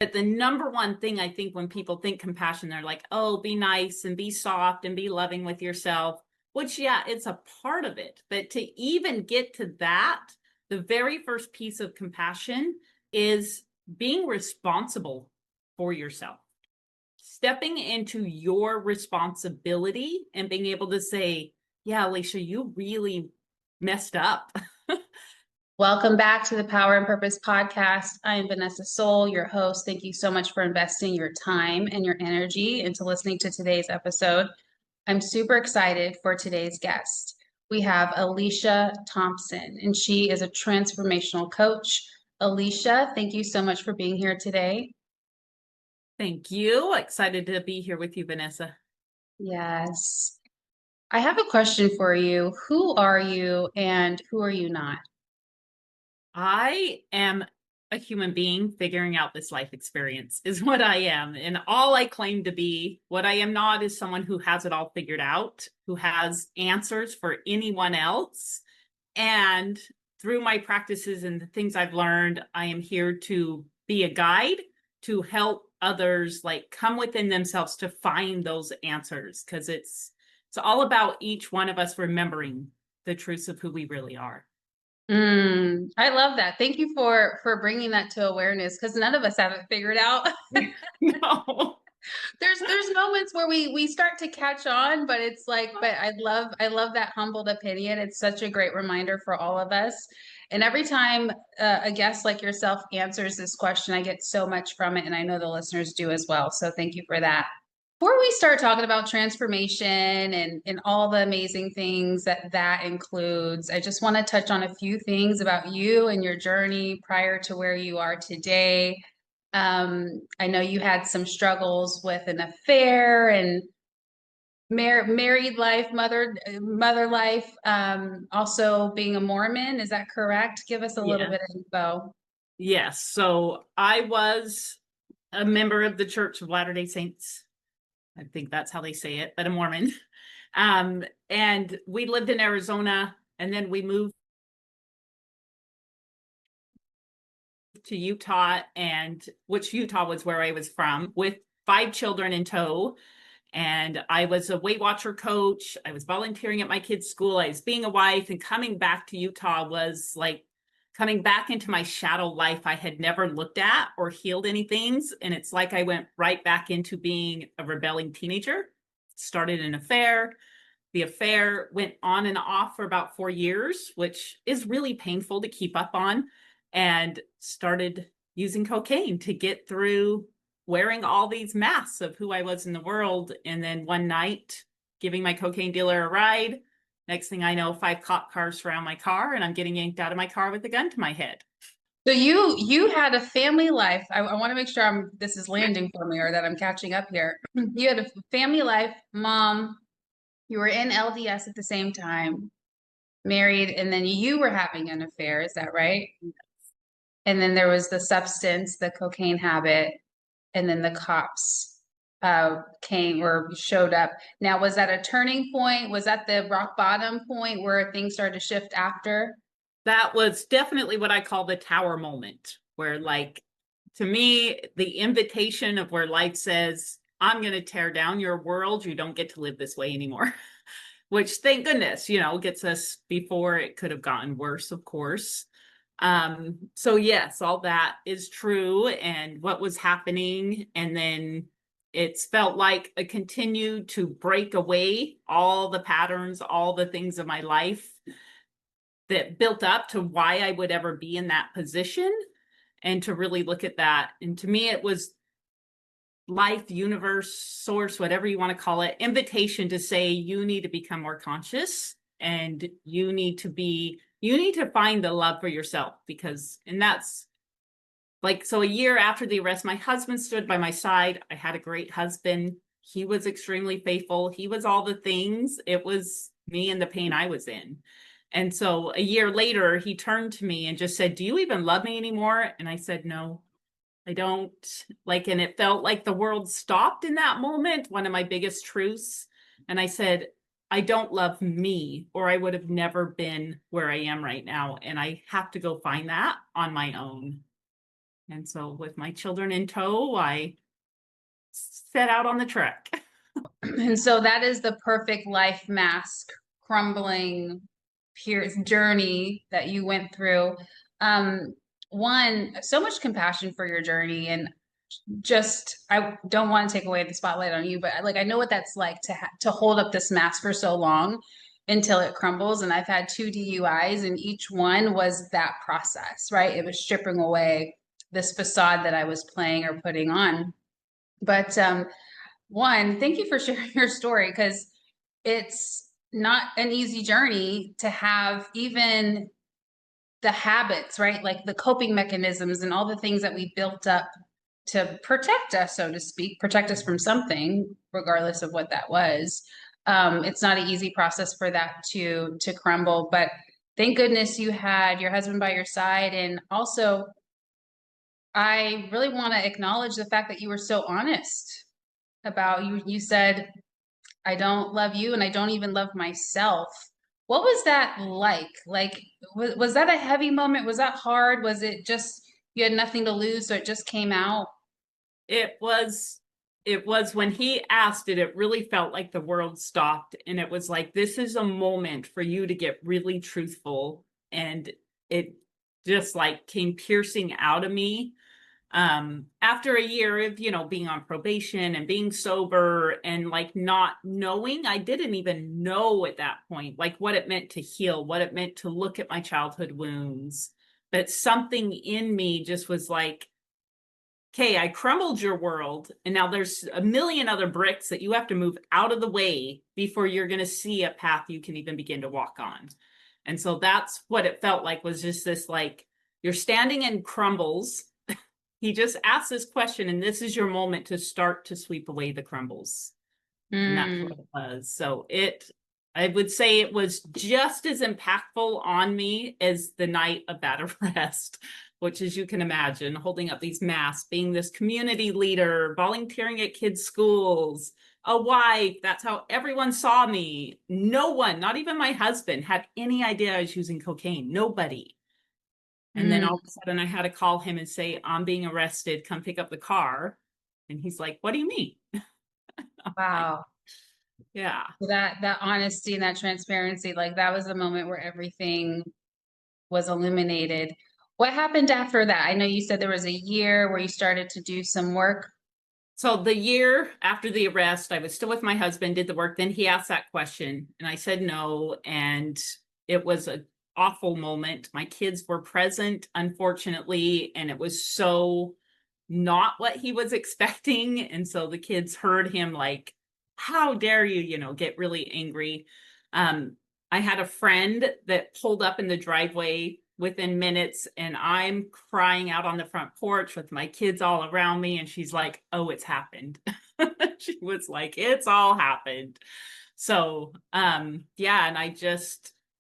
But the number one thing I think when people think compassion, they're like, oh, be nice and be soft and be loving with yourself, which, yeah, it's a part of it. But to even get to that, the very first piece of compassion is being responsible for yourself, stepping into your responsibility and being able to say, yeah, Alicia, you really messed up. Welcome back to the Power and Purpose podcast. I am Vanessa Soul, your host. Thank you so much for investing your time and your energy into listening to today's episode. I'm super excited for today's guest. We have Alicia Thompson, and she is a transformational coach. Alicia, thank you so much for being here today. Thank you. Excited to be here with you, Vanessa. Yes. I have a question for you. Who are you and who are you not? I am a human being figuring out this life experience is what I am. And all I claim to be, what I am not is someone who has it all figured out, who has answers for anyone else. And through my practices and the things I've learned, I am here to be a guide to help others like come within themselves to find those answers, because it's all about each one of us remembering the truths of who we really are. I love that. Thank you for bringing that to awareness because none of us have it figured out. No. There's moments where we start to catch on, but it's like, but I love that humbled opinion. It's such a great reminder for all of us. And every time a guest like yourself answers this question, I get so much from it, and I know the listeners do as well. So thank you for that. Before we start talking about transformation and all the amazing things that includes, I just want to touch on a few things about you and your journey prior to where you are today. I know you had some struggles with an affair and married life, mother life, also being a Mormon. Is that correct? Give us a little Yeah. bit of info. Yes. So I was a member of the Church of Latter-day Saints. I think that's how they say it, but a Mormon. And we lived in Arizona, and then we moved to Utah, and which Utah was where I was from, with 5 children in tow. And I was a Weight Watcher coach. I was volunteering at my kids' school. I was being a wife, and coming back to Utah was like coming back into my shadow life. I had never looked at or healed any things. And it's like I went right back into being a rebelling teenager, started an affair. The affair went on and off for about 4 years, which is really painful to keep up on, and started using cocaine to get through wearing all these masks of who I was in the world. And then one night, giving my cocaine dealer a ride. Next thing I know, 5 cop cars surround my car, and I'm getting yanked out of my car with a gun to my head. So you had a family life. I want to make sure this is landing for me or that I'm catching up here. You had a family life, mom. You were in LDS at the same time, married, and then you were having an affair. Is that right? And then there was the substance, the cocaine habit, and then the cops came or showed up. Now, was that a turning point? Was that the rock bottom point where things started to shift after? That was definitely what I call the tower moment, where, like, to me, the invitation of where life says, I'm going to tear down your world. You don't get to live this way anymore. Which, thank goodness, gets us before it could have gotten worse, of course. So yes, all that is true, and what was happening. And then it's felt like a continue to break away all the patterns, all the things of my life that built up to why I would ever be in that position, and to really look at that. And to me, it was life, universe, source, whatever you want to call it, invitation to say, you need to become more conscious, and you need to find the love for yourself. And that's like, so a year after the arrest, my husband stood by my side. I had a great husband. He was extremely faithful. He was all the things. It was me and the pain I was in. And so a year later, he turned to me and just said, do you even love me anymore? And I said, no, I don't. And it felt like the world stopped in that moment, one of my biggest truths. And I said, I don't love me, or I would have never been where I am right now. And I have to go find that on my own. And so with my children in tow, I set out on the trek. And so that is the perfect life mask crumbling pierce journey that you went through. Um, One, so much compassion for your journey, and just I don't want to take away the spotlight on you, but like I know what that's like to hold up this mask for so long until it crumbles. And I've had 2 DUIs, and each one was that process, right? It was stripping away this facade that I was playing or putting on. But one, thank you for sharing your story, because it's not an easy journey to have even the habits, right? Like the coping mechanisms and all the things that we built up to protect us, so to speak, protect us from something, regardless of what that was. It's not an easy process for that to crumble, but thank goodness you had your husband by your side. And also, I really want to acknowledge the fact that you were so honest about you. You said, I don't love you and I don't even love myself. What was that like? Like, was that a heavy moment? Was that hard? Was it just you had nothing to lose, so it just came out? It was when he asked it, it really felt like the world stopped. And it was like, this is a moment for you to get really truthful. And it just like came piercing out of me. After a year of, being on probation and being sober and like not knowing, I didn't even know at that point, like what it meant to heal, what it meant to look at my childhood wounds. But something in me just was like, okay, I crumbled your world, and now there's a million other bricks that you have to move out of the way before you're going to see a path you can even begin to walk on. And so that's what it felt like, was just this like, you're standing in crumbles. He just asked this question, and this is your moment to start to sweep away the crumbles. And that's what it was. So I would say it was just as impactful on me as the night of that arrest, which, as you can imagine, holding up these masks, being this community leader, volunteering at kids' schools, a wife. That's how everyone saw me. No one, not even my husband, had any idea I was using cocaine. Nobody. And then all of a sudden I had to call him and say, I'm being arrested. Come pick up the car. And he's like, what do you mean? Wow. Yeah. So that honesty and that transparency, like that was the moment where everything was illuminated. What happened after that? I know you said there was a year where you started to do some work. So the year after the arrest, I was still with my husband, did the work. Then he asked that question and I said no. And it was an awful moment. My kids were present, unfortunately, and it was so not what he was expecting. And so the kids heard him like, how dare you, get really angry. I had a friend that pulled up in the driveway within minutes, and I'm crying out on the front porch with my kids all around me. And she's like, oh, it's happened. She was like, it's all happened. So, yeah. And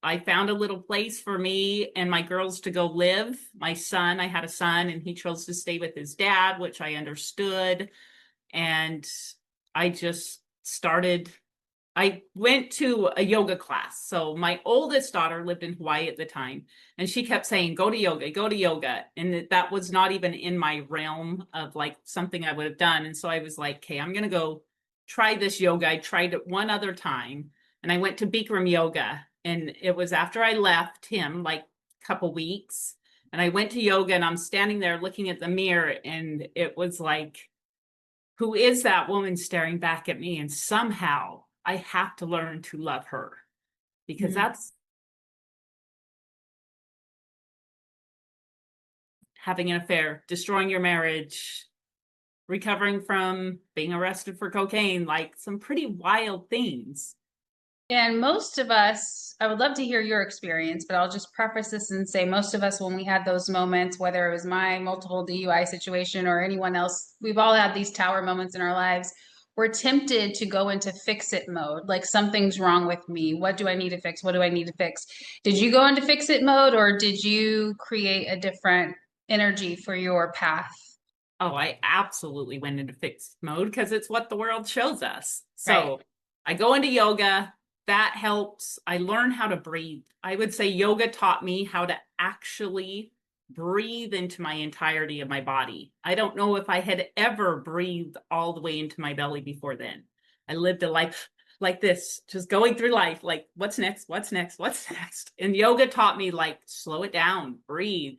I found a little place for me and my girls to go live. I had a son, and he chose to stay with his dad, which I understood. And I just I went to a yoga class. So my oldest daughter lived in Hawaii at the time, and she kept saying, go to yoga, go to yoga. And that was not even in my realm of like something I would have done. And so I was like, okay, I'm going to go try this yoga. I tried it one other time, and I went to Bikram yoga. And it was after I left him, like a couple weeks. And I went to yoga, and I'm standing there looking at the mirror, and it was like, who is that woman staring back at me? And somehow I have to learn to love her, because that's having an affair, destroying your marriage, recovering from being arrested for cocaine, like some pretty wild things. And most of us, I would love to hear your experience, but I'll just preface this and say most of us, when we had those moments, whether it was my multiple DUI situation or anyone else, we've all had these tower moments in our lives. We're tempted to go into fix it mode, like something's wrong with me. What do I need to fix? What do I need to fix? Did you go into fix it mode, or did you create a different energy for your path? Oh, I absolutely went into fixed mode because it's what the world shows us. Right. So I go into yoga. That helps. I learn how to breathe. I would say yoga taught me how to actually breathe into my entirety of my body. I don't know if I had ever breathed all the way into my belly before then. I lived a life like this, just going through life, like, what's next? What's next? What's next? And yoga taught me, like, slow it down, breathe.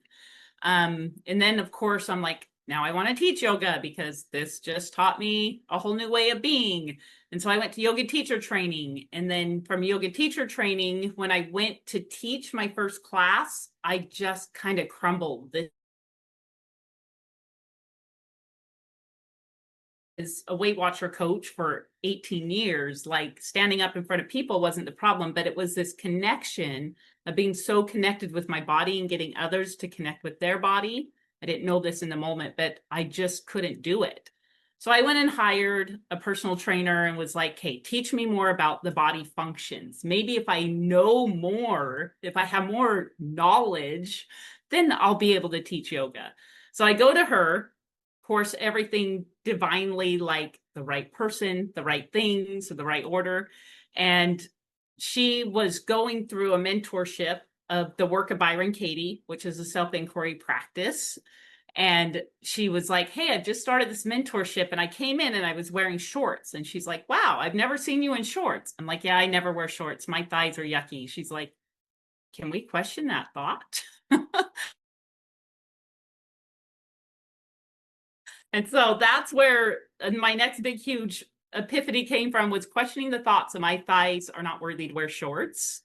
And then, of course, I'm like, now I want to teach yoga because this just taught me a whole new way of being. And so I went to yoga teacher training. And then from yoga teacher training, when I went to teach my first class, I just kind of crumbled. As a Weight Watcher coach for 18 years, like, standing up in front of people wasn't the problem, but it was this connection of being so connected with my body and getting others to connect with their body. I didn't know this in the moment, but I just couldn't do it. So I went and hired a personal trainer and was like, hey, teach me more about the body functions. Maybe if I know more, if I have more knowledge, then I'll be able to teach yoga. So I go to her. Of course, everything divinely, like the right person, the right things, the right order. And she was going through a mentorship of the work of Byron Katie, which is a self-inquiry practice. And she was like, hey, I've just started this mentorship. And I came in and I was wearing shorts. And she's like, wow, I've never seen you in shorts. I'm like, yeah, I never wear shorts. My thighs are yucky. She's like, can we question that thought? And so that's where my next big, huge epiphany came from, was questioning the thoughts of my thighs are not worthy to wear shorts.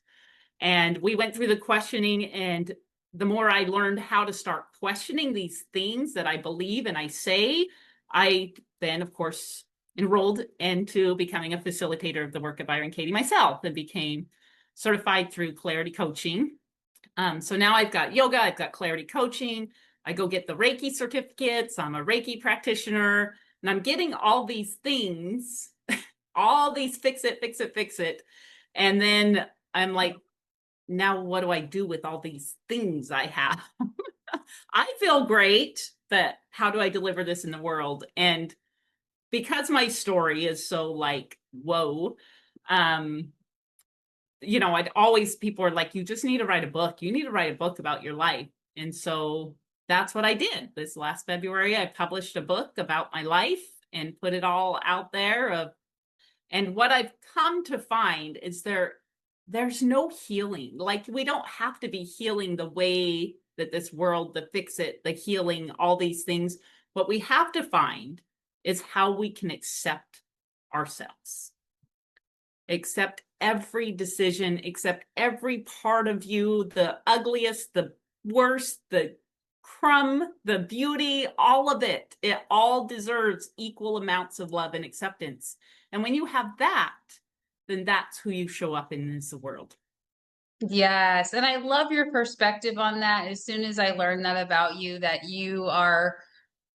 And we went through the questioning, and the more I learned how to start questioning these things that I believe and I say, I then, of course, enrolled into becoming a facilitator of the work of Byron Katie myself and became certified through Clarity Coaching. So now I've got yoga, I've got Clarity Coaching. I go get the Reiki certificates. I'm a Reiki practitioner, and I'm getting all these things, all these fix it, fix it, fix it. And then I'm like, now what do I do with all these things I have? I feel great, but how do I deliver this in the world? And because my story is so, like, whoa, I'd always, people are like, you just need to write a book. You need to write a book about your life. And so that's what I did. This last February, I published a book about my life and put it all out there. And what I've come to find is there's no healing. Like, we don't have to be healing the way that this world, the fix it, the healing, all these things. What we have to find is how we can accept ourselves. Accept every decision, accept every part of you, the ugliest, the worst, the crumb, the beauty, all of it. It all deserves equal amounts of love and acceptance. And when you have that, then that's who you show up in this world. Yes. And I love your perspective on that. As soon as I learned that about you, that you are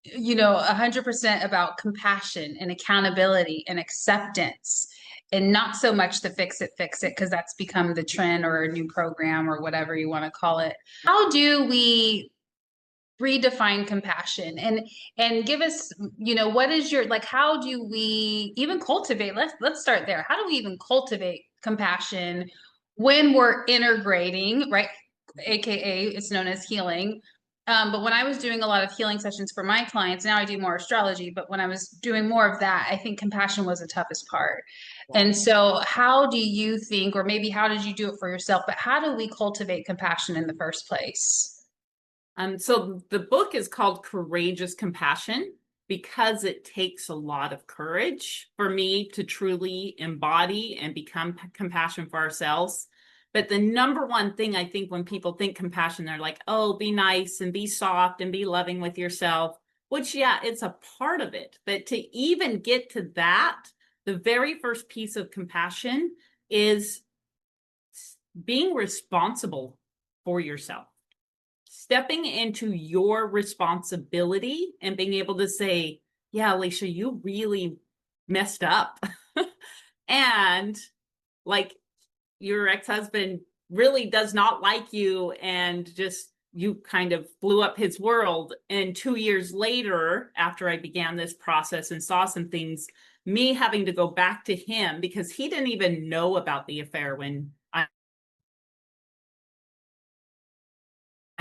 100% about compassion and accountability and acceptance, and not so much the fix it, because that's become the trend or a new program or whatever you want to call it. How do we redefine compassion, and give us, what is your, like, how do we even cultivate, let's start there. How do we even cultivate compassion when we're integrating, right? AKA it's known as healing. But when I was doing a lot of healing sessions for my clients, now I do more astrology, but when I was doing more of that, I think compassion was the toughest part. And so how do you think, or maybe how did you do it for yourself, but how do we cultivate compassion in the first place? So the book is called Courageous Compassion because it takes a lot of courage for me to truly embody and become compassion for ourselves. But the number one thing, I think, when people think compassion, they're like, oh, be nice and be soft and be loving with yourself, which, yeah, it's a part of it. But to even get to that, the very first piece of compassion is being responsible for yourself. Stepping into your responsibility and being able to say, yeah, Alicia, you really messed up. And, like, your ex-husband really does not like you, and just, you kind of blew up his world. And 2 years later, after I began this process and saw some things, me having to go back to him because he didn't even know about the affair when I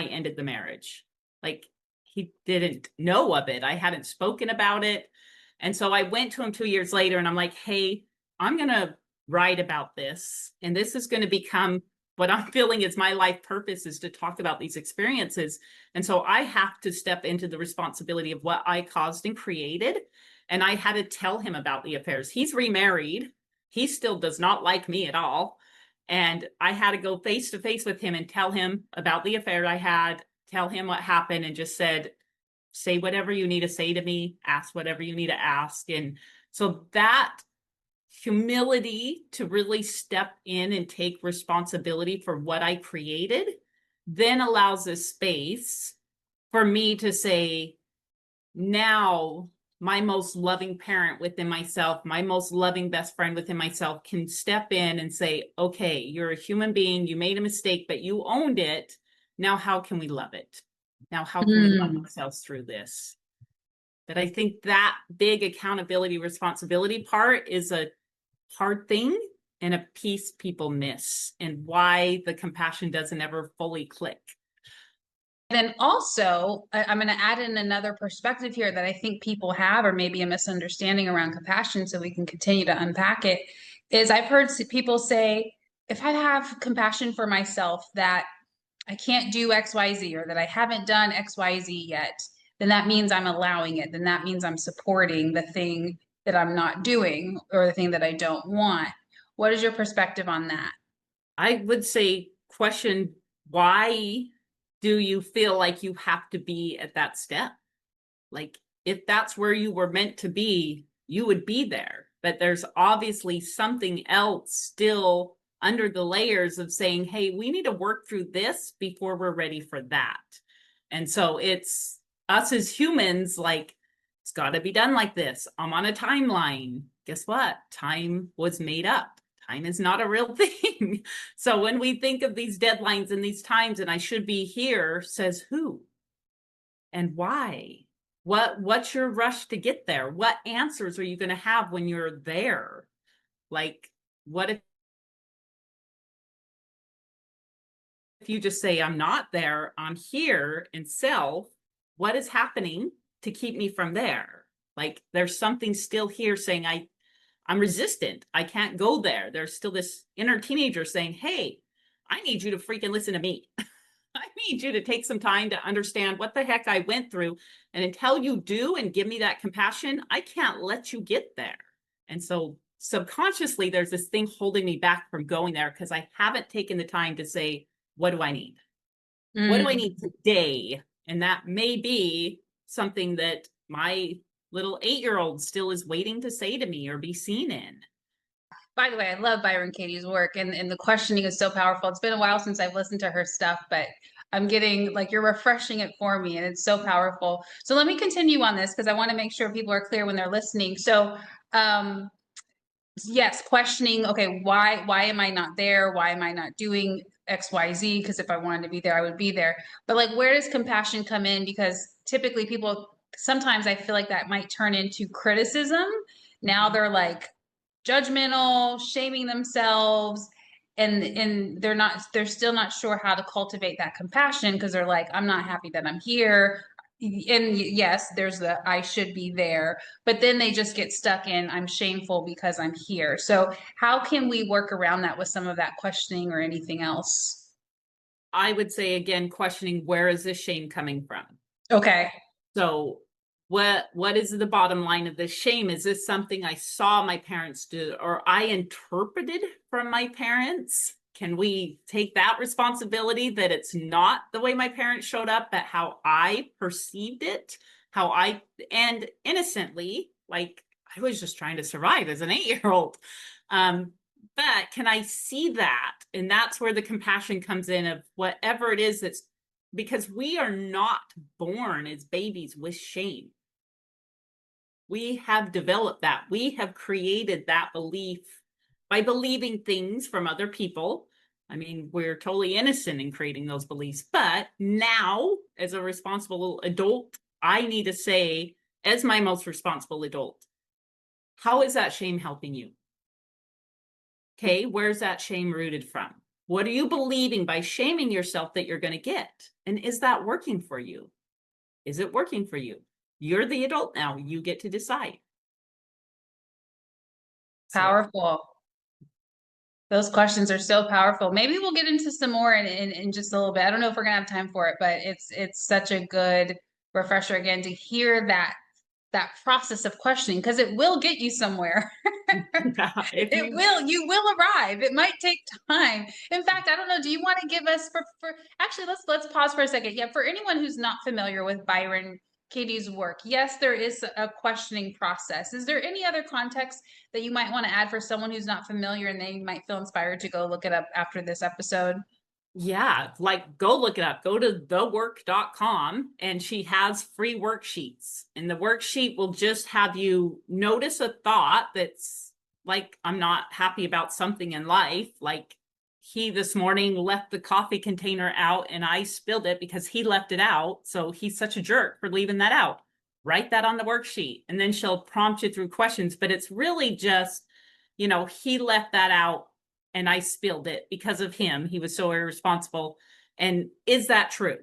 ended the marriage. Like he didn't know of it. I hadn't spoken about it. And so I went to him 2 years later and I'm like, hey, I'm going to write about this. And this is going to become what I'm feeling is my life purpose, is to talk about these experiences. And so I have to step into the responsibility of what I caused and created. And I had to tell him about the affairs. He's remarried. He still does not like me at all. And I had to go face to face with him and tell him about the affair I had, tell him what happened, and just said, say whatever you need to say to me, ask whatever you need to ask. And so that humility to really step in and take responsibility for what I created then allows a space for me to say, now my most loving parent within myself, my most loving best friend within myself can step in and say, okay, you're a human being, you made a mistake, but you owned it. Now, how can we love it? Now, how can we love ourselves through this? But I think that big accountability, responsibility part is a hard thing and a piece people miss, and why the compassion doesn't ever fully click. Then also, I'm going to add in another perspective here that I think people have, or maybe a misunderstanding around compassion, so we can continue to unpack it, is I've heard people say, if I have compassion for myself that I can't do XYZ, or that I haven't done XYZ yet, then that means I'm allowing it. Then that means I'm supporting the thing that I'm not doing, or the thing that I don't want. What is your perspective on that? I would say question, why do you feel like you have to be at that step? Like, if that's where you were meant to be, you would be there. But there's obviously something else still under the layers of saying, hey, we need to work through this before we're ready for that. And so it's us as humans, like, it's got to be done like this. I'm on a timeline. Guess what? Time was made up. Time is not a real thing. So when we think of these deadlines and these times, and I should be here, says who and why? What's your rush to get there? What answers are you going to have when you're there? Like, what if you just say, I'm not there, I'm here in self? What is happening to keep me from there? Like, there's something still here saying, I'm resistant. I can't go there. There's still this inner teenager saying, hey, I need you to freaking listen to me. I need you to take some time to understand what the heck I went through. And until you do and give me that compassion, I can't let you get there. And so subconsciously, there's this thing holding me back from going there because I haven't taken the time to say, what do I need? What do I need today? And that may be something that my little 8-year-old still is waiting to say to me or be seen in. By the way, I love Byron Katie's work, and the questioning is so powerful. It's been a while since I've listened to her stuff, but I'm getting like, you're refreshing it for me, and it's so powerful. So let me continue on this because I want to make sure people are clear when they're listening. So yes, questioning, okay, why am I not there? Why am I not doing XYZ? Because if I wanted to be there, I would be there. But like, where does compassion come in? Because typically people, sometimes I feel like that might turn into criticism. Now they're like judgmental, shaming themselves, and they're still not sure how to cultivate that compassion because they're like, I'm not happy that I'm here. And yes, there's the I should be there, but then they just get stuck in I'm shameful because I'm here. So how can we work around that with some of that questioning or anything else? I would say, again, questioning, where is this shame coming from? Okay. So what is the bottom line of this shame? Is this something I saw my parents do or I interpreted from my parents? Can we take that responsibility that it's not the way my parents showed up, but how I perceived it, and innocently, like I was just trying to survive as an 8-year-old. But can I see that? And that's where the compassion comes in of whatever it is that's, because we are not born as babies with shame. We have developed that. We have created that belief by believing things from other people. I mean, we're totally innocent in creating those beliefs. But now, as a responsible adult, I need to say, as my most responsible adult, how is that shame helping you? Okay, where's that shame rooted from? What are you believing by shaming yourself that you're going to get? And is that working for you? Is it working for you? You're the adult now. You get to decide. So, Powerful. Those questions are so powerful. Maybe we'll get into some more in just a little bit. I don't know if we're gonna have time for it, but it's such a good refresher again to hear that process of questioning, because it will get you somewhere. You will arrive. It might take time. In fact, I don't know, do you want to give us for actually let's pause for a second. Yeah, for anyone who's not familiar with Byron Katie's work, yes, there is a questioning process. Is there any other context that you might want to add for someone who's not familiar and they might feel inspired to go look it up after this episode? yeah, like go look it up. Go to thework.com and she has free worksheets. And the worksheet will just have you notice a thought that's like, I'm not happy about something in life. Like he this morning left the coffee container out and I spilled it because he left it out. So he's such a jerk for leaving that out. Write that on the worksheet. And then she'll prompt you through questions. But it's really just, he left that out and I spilled it because of him. He was so irresponsible. And is that true?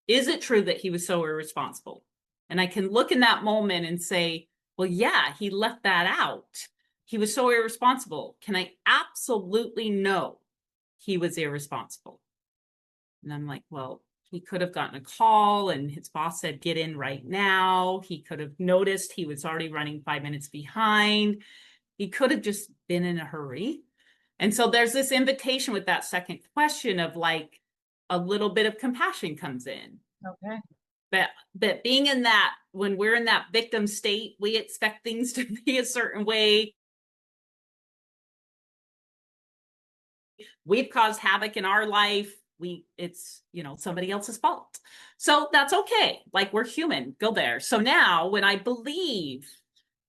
Is it true that he was so irresponsible? And I can look in that moment and say, well, yeah, he left that out. He was so irresponsible. Can I absolutely know he was irresponsible? And I'm like, well, he could have gotten a call and his boss said, get in right now. He could have noticed he was already running 5 minutes behind. He could have just been in a hurry. And so there's this invitation with that second question of like a little bit of compassion comes in. Okay. But being in that, when we're in that victim state, we expect things to be a certain way. We've caused havoc in our life. It's somebody else's fault. So that's okay. Like we're human, go there. So now when I believe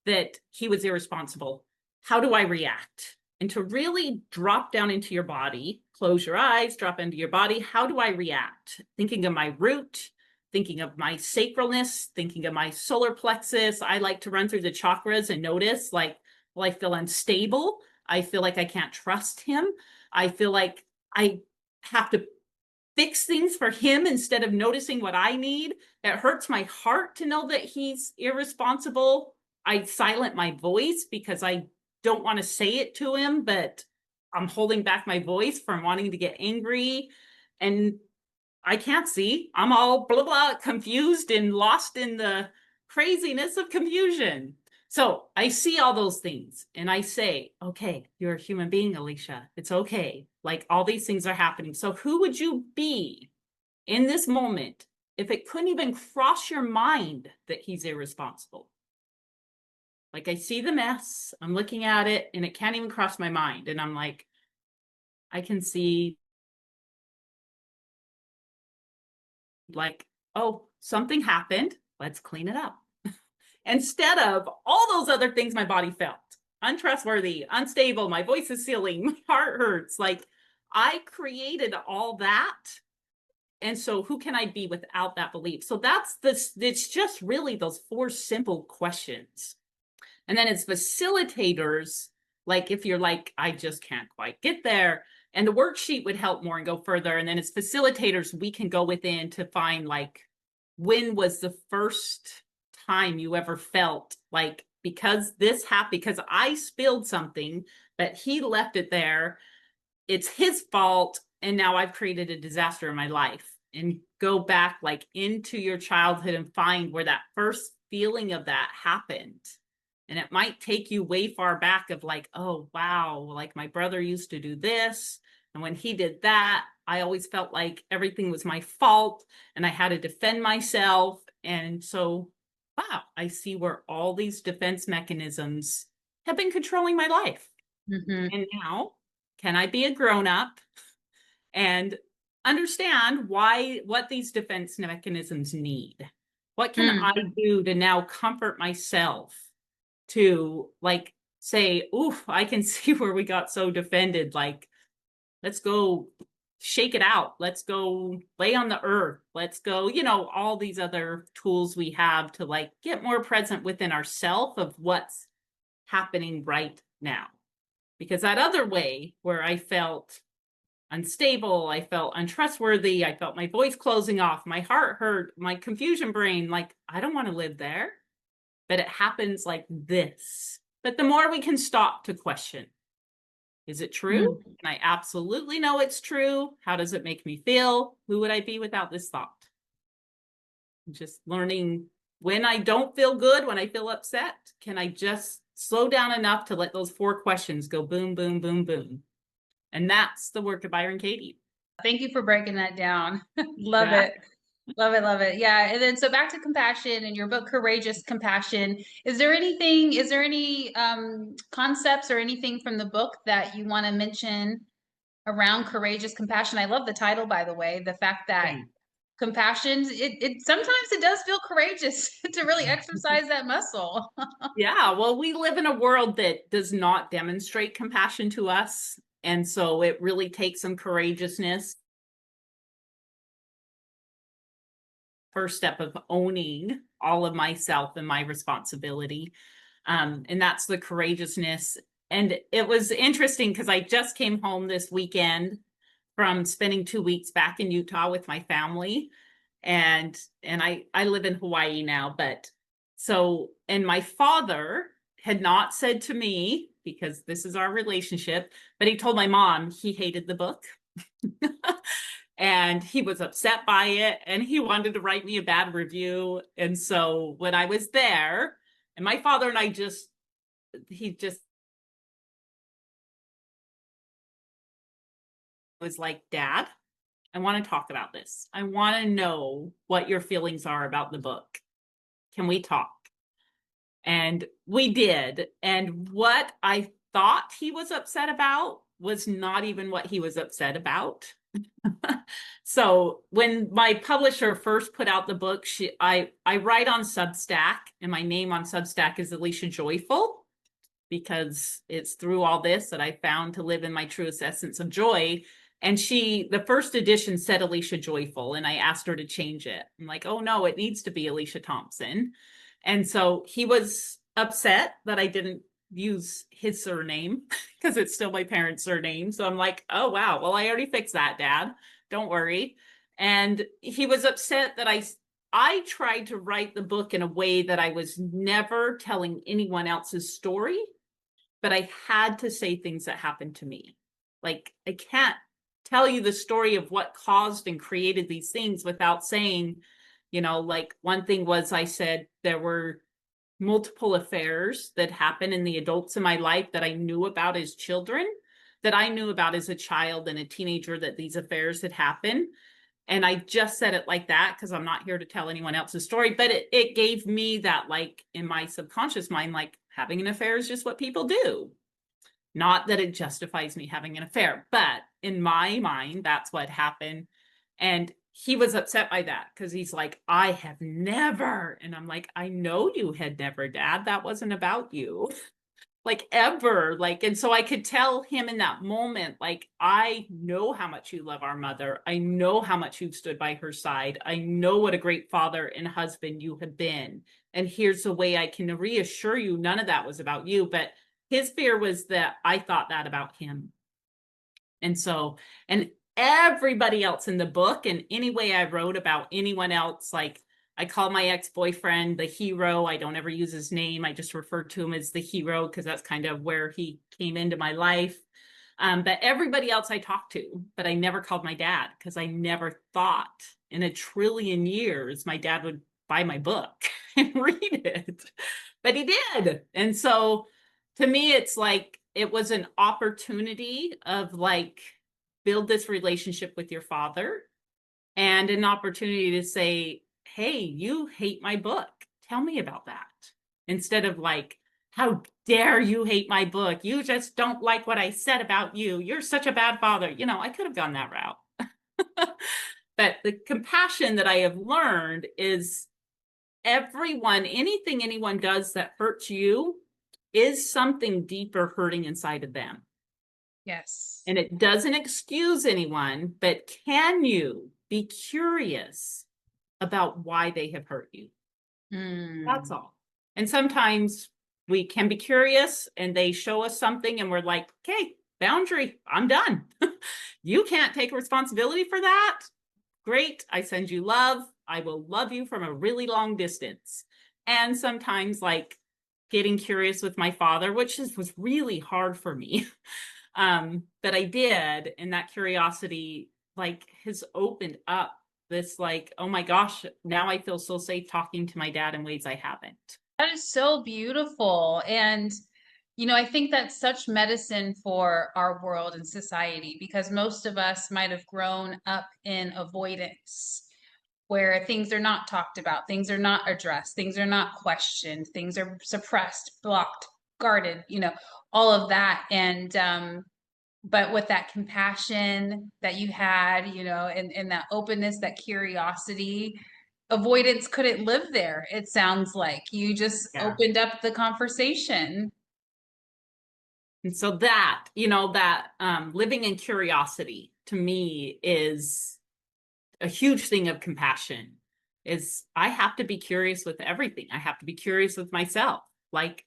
that he was irresponsible, how do I react? And to really drop down into your body, close your eyes, drop into your body. How do I react? Thinking of my root, thinking of my sacralness, thinking of my solar plexus. I like to run through the chakras and notice like, well, I feel unstable. I feel like I can't trust him. I feel like I have to fix things for him instead of noticing what I need. It hurts my heart to know that he's irresponsible. I silent my voice because I don't want to say it to him, but I'm holding back my voice from wanting to get angry. And I can't see. I'm all blah, blah, confused and lost in the craziness of confusion. So I see all those things and I say, okay, you're a human being, Alicia. It's okay. Like all these things are happening. So who would you be in this moment if it couldn't even cross your mind that he's irresponsible? Like I see the mess, I'm looking at it and it can't even cross my mind. And I'm like, I can see like, oh, something happened. Let's clean it up. Instead of all those other things my body felt, untrustworthy, unstable, my voice is sealing, my heart hurts. Like I created all that. And so who can I be without that belief? So it's just really those 4 simple questions. And then as facilitators, like if you're like, I just can't quite get there, and the worksheet would help more and go further. And then as facilitators, we can go within to find like, when was the first time you ever felt like, because this happened, because I spilled something, but he left it there, it's his fault, and now I've created a disaster in my life. And go back like into your childhood and find where that first feeling of that happened. And it might take you way far back of like, oh, wow, like my brother used to do this. And when he did that, I always felt like everything was my fault and I had to defend myself. And so, wow, I see where all these defense mechanisms have been controlling my life. Mm-hmm. And now, can I be a grown up and understand what these defense mechanisms need? What can I do to now comfort myself? To like say, oof, I can see where we got so defended. Like, let's go shake it out. Let's go lay on the earth. Let's go, all these other tools we have to like get more present within ourself of what's happening right now. Because that other way where I felt unstable. I felt untrustworthy. I felt my voice closing off. My heart hurt, my confusion brain. Like, I don't want to live there. But it happens like this. But the more we can stop to question, is it true? Mm. And I absolutely know it's true. How does it make me feel? Who would I be without this thought? Just learning when I don't feel good, when I feel upset, can I just slow down enough to let those 4 questions go boom, boom, boom, boom? And that's the work of Byron Katie. Thank you for breaking that down. Love Yeah. it. Love it, love it. Yeah. And then so back to compassion and your book, Courageous Compassion. Is there any concepts or anything from the book that you want to mention around courageous compassion? I love the title, by the way. The fact that Thanks. compassion, it sometimes it does feel courageous to really exercise that muscle. Yeah. Well, we live in a world that does not demonstrate compassion to us. And so it really takes some courageousness. First step of owning all of myself and my responsibility. And that's the courageousness. And it was interesting because I just came home this weekend from spending 2 weeks back in Utah with my family. And I live in Hawaii now, but so, and my father had not said to me, because this is our relationship, but he told my mom he hated the book. And he was upset by it and he wanted to write me a bad review. And so when I was there, and my father and I he just was like, Dad, I want to talk about this. I want to know what your feelings are about the book. Can we talk? And we did. And what I thought he was upset about was not even what he was upset about. So when my publisher first put out the book, I write on Substack, and my name on Substack is Alicia Joyful, because it's through all this that I found to live in my truest essence of joy. And the first edition said Alicia Joyful, and I asked her to change it. I'm like, oh no, it needs to be Alicia Thompson. And so he was upset that I didn't use his surname because it's still my parents' surname. So I'm like, oh wow, well, I already fixed that, Dad. Don't worry. And he was upset that I tried to write the book in a way that I was never telling anyone else's story, but I had to say things that happened to me. Like, I can't tell you the story of what caused and created these things without saying, like one thing was I said there were multiple affairs that happened in the adults in my life that I knew about as children, that I knew about as a child and a teenager, that these affairs had happened. And I just said it like that because I'm not here to tell anyone else's story, but it gave me that, like, in my subconscious mind, like, having an affair is just what people do. Not that it justifies me having an affair, but in my mind, that's what happened. And he was upset by that because he's like, I have never. And I'm like, I know you had never, Dad. That wasn't about you. Like, ever. Like, and so I could tell him in that moment, like, I know how much you love our mother. I know how much you've stood by her side. I know what a great father and husband you have been. And here's the way I can reassure you, none of that was about you. But his fear was that I thought that about him. And so, and everybody else in the book, and any way I wrote about anyone else, like, I call my ex-boyfriend the hero. I don't ever use his name. I just refer to him as the hero because that's kind of where he came into my life. But everybody else I talked to, but I never called my dad because I never thought in a trillion years my dad would buy my book and read it. But he did. And so to me, it's like, it was an opportunity of, like, build this relationship with your father, and an opportunity to say, hey, you hate my book. Tell me about that. Instead of like, how dare you hate my book? You just don't like what I said about you. You're such a bad father. I could have gone that route. But the compassion that I have learned is anything anyone does that hurts you is something deeper hurting inside of them. Yes. And it doesn't excuse anyone, but can you be curious about why they have hurt you? That's all. And sometimes we can be curious and they show us something and we're like, okay, boundary. I'm done. You can't take responsibility for that. Great. I send you love. I will love you from a really long distance. And sometimes like getting curious with my father, which was really hard for me. But I did. And that curiosity like has opened up this like, oh my gosh, now I feel so safe talking to my dad in ways I haven't. That is so beautiful. And, I think that's such medicine for our world and society because most of us might have grown up in avoidance where things are not talked about, things are not addressed, things are not questioned, things are suppressed, blocked, guarded, all of that. And, but with that compassion that you had, and that openness, that curiosity, avoidance couldn't live there. It sounds like you just Yeah. opened up the conversation. And so that, that living in curiosity to me is a huge thing of compassion is I have to be curious with everything. I have to be curious with myself. Like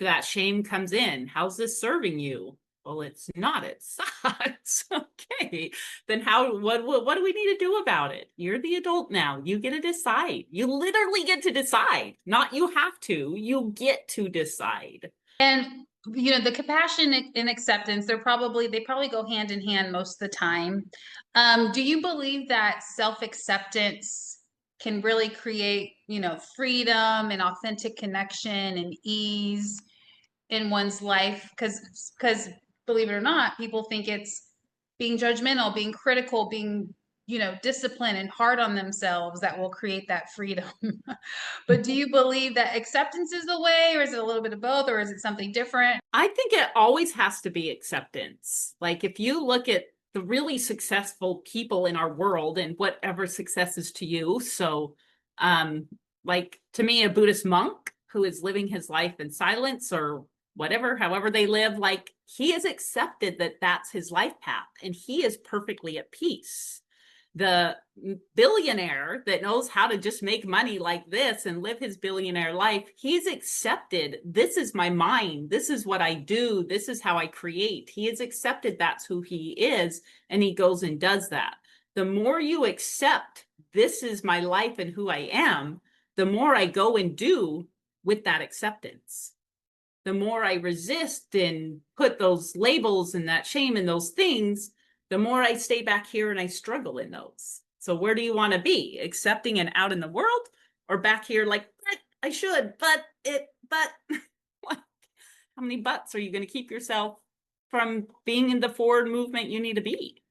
that shame comes in. How's this serving you? Well, it's not. It sucks. Okay. Then what do we need to do about it? You're the adult now. You get to decide. You literally get to decide. Not you have to. You get to decide. And the compassion and acceptance, they probably go hand in hand most of the time. Do you believe that self-acceptance can really create, freedom and authentic connection and ease in one's life? Because believe it or not, people think it's being judgmental, being critical, being disciplined and hard on themselves that will create that freedom. But do you believe that acceptance is the way, or is it a little bit of both, or is it something different? I think it always has to be acceptance. Like if you look at the really successful people in our world and whatever success is to you. So like to me, a Buddhist monk who is living his life in silence or whatever, however they live, like he has accepted that that's his life path and he is perfectly at peace. The billionaire that knows how to just make money like this and live his billionaire life, he's accepted this is my mind, this is what I do, this is how I create. He has accepted that's who he is, and he goes and does that. The more you accept this is my life and who I am, the more I go and do with that acceptance. The more I resist and put those labels and that shame and those things, the more I stay back here and I struggle in those. So where do you want to be? Accepting and out in the world, or back here like, I should, but how many buts are you going to keep yourself from being in the forward movement you need to be?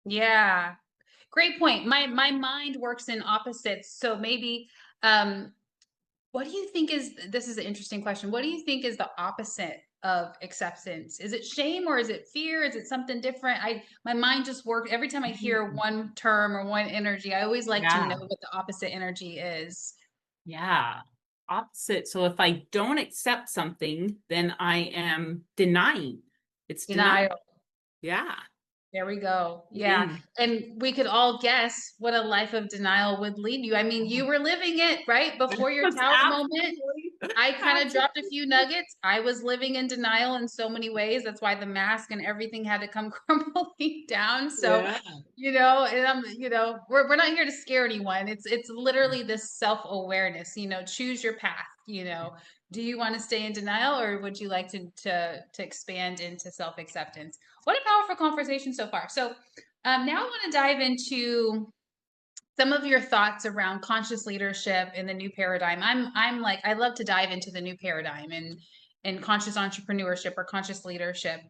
Yeah, great point. My mind works in opposites. So maybe, what do you think this is an interesting question. What do you think is the opposite of acceptance? Is it shame or is it fear? Is it something different? My mind just works every time I hear one term or one energy. I always like to know what the opposite energy is. Yeah. Opposite. So if I don't accept something, then I am denying. It's denial. Yeah. There we go. Yeah. And we could all guess what a life of denial would lead you. I mean, you were living it, right? Before your tower moment. I kind of dropped a few nuggets. I was living in denial in so many ways. That's why the mask and everything had to come crumbling down. So, and we're not here to scare anyone. It's literally this self-awareness, choose your path, do you want to stay in denial or would you like to expand into self-acceptance? What a powerful conversation so far. So now I want to dive into some of your thoughts around conscious leadership in the new paradigm. I'm like, I love to dive into the new paradigm and conscious entrepreneurship or conscious leadership.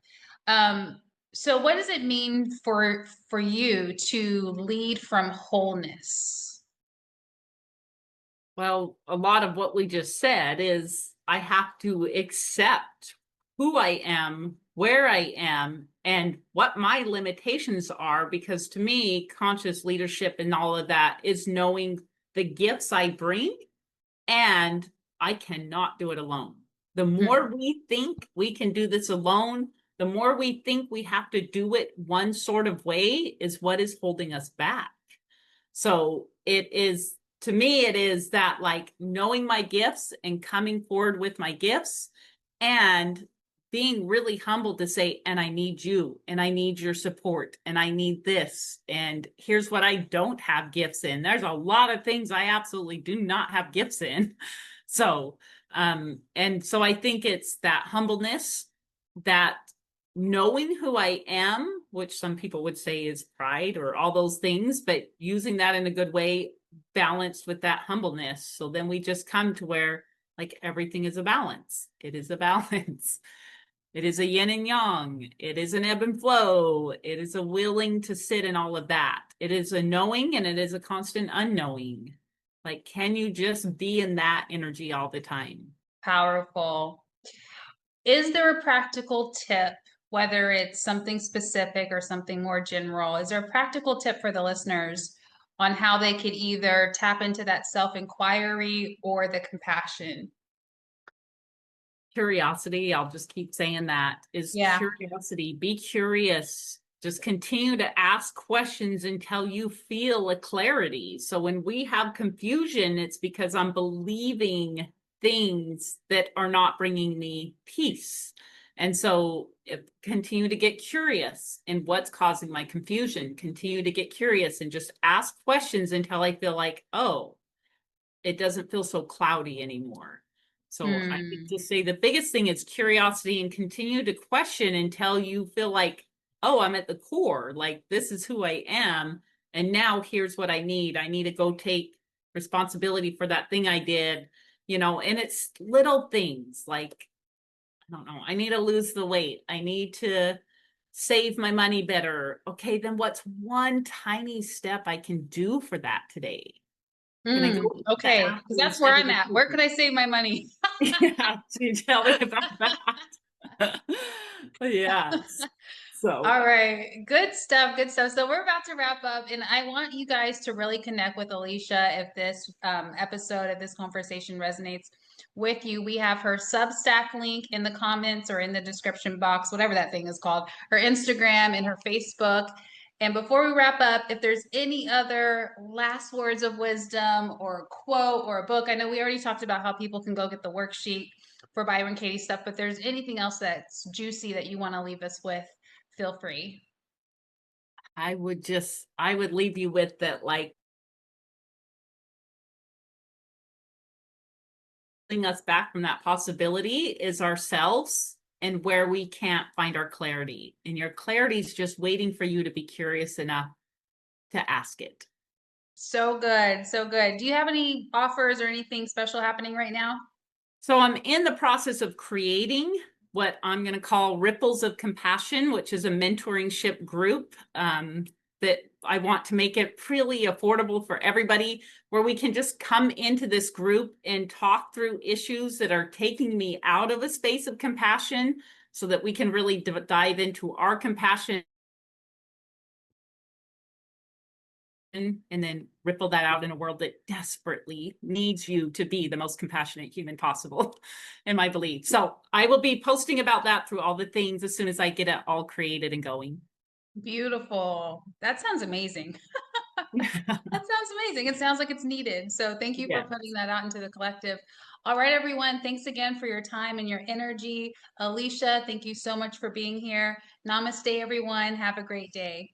So what does it mean for you to lead from wholeness? Well, a lot of what we just said is I have to accept who I am, where I am, and what my limitations are, because to me, conscious leadership and all of that is knowing the gifts I bring, and I cannot do it alone. The more we think we can do this alone, the more we think we have to do it one sort of way is what is holding us back. So it is, to me, it is that like knowing my gifts and coming forward with my gifts and being really humble to say, and I need you, and I need your support, and I need this, and here's what I don't have gifts in. There's a lot of things I absolutely do not have gifts in. So, and so I think it's that humbleness, that knowing who I am, which some people would say is pride or all those things, but using that in a good way, balanced with that humbleness. So then we just come to where like everything is a balance. It is a balance. It is a yin and yang. It is an ebb and flow. It is a willing to sit in all of that. It is a knowing and it is a constant unknowing. Like, can you just be in that energy all the time? Powerful. Is there a practical tip, whether it's something specific or something more general? Is there a practical tip for the listeners on how they could either tap into that self-inquiry or the compassion? Curiosity, I'll just keep saying that, is Yeah. curiosity. Be curious. Just continue to ask questions until you feel a clarity. So when we have confusion, it's because I'm believing things that are not bringing me peace. And so continue to get curious in what's causing my confusion. Continue to get curious and just ask questions until I feel like, oh, it doesn't feel so cloudy anymore. So I think to say the biggest thing is curiosity, and continue to question until you feel like, oh, I'm at the core, like this is who I am. And now here's what I need. I need to go take responsibility for that thing I did, and it's little things like, I don't know, I need to lose the weight. I need to save my money better. Okay, then what's one tiny step I can do for that today? Can I go to the Okay, because apple that's where instead of I'm the at. Where could cookie? I save my money? Yeah, to tell me about that. Yes. So All right, good stuff, good stuff. So we're about to wrap up, and I want you guys to really connect with Alicia if this episode of this conversation resonates with you. We have her Substack link in the comments or in the description box, whatever that thing is called, her Instagram and her Facebook. And before we wrap up, if there's any other last words of wisdom or a quote or a book, I know we already talked about how people can go get the worksheet for Byron Katie stuff, but there's anything else that's juicy that you want to leave us with, feel free. I would leave you with that, like, bring us back from that possibility is ourselves, and where we can't find our clarity. And your clarity is just waiting for you to be curious enough to ask it. So good. So good. Do you have any offers or anything special happening right now? So I'm in the process of creating what I'm going to call Ripples of Compassion, which is a mentoringship group that I want to make it really affordable for everybody, where we can just come into this group and talk through issues that are taking me out of a space of compassion, so that we can really dive into our compassion and then ripple that out in a world that desperately needs you to be the most compassionate human possible, in my belief. So I will be posting about that through all the things as soon as I get it all created and going. Beautiful. That sounds amazing. That sounds amazing. It sounds like it's needed. So thank you for Yes. putting that out into the collective. All right, everyone. Thanks again for your time and your energy. Alicia, thank you so much for being here. Namaste, everyone. Have a great day.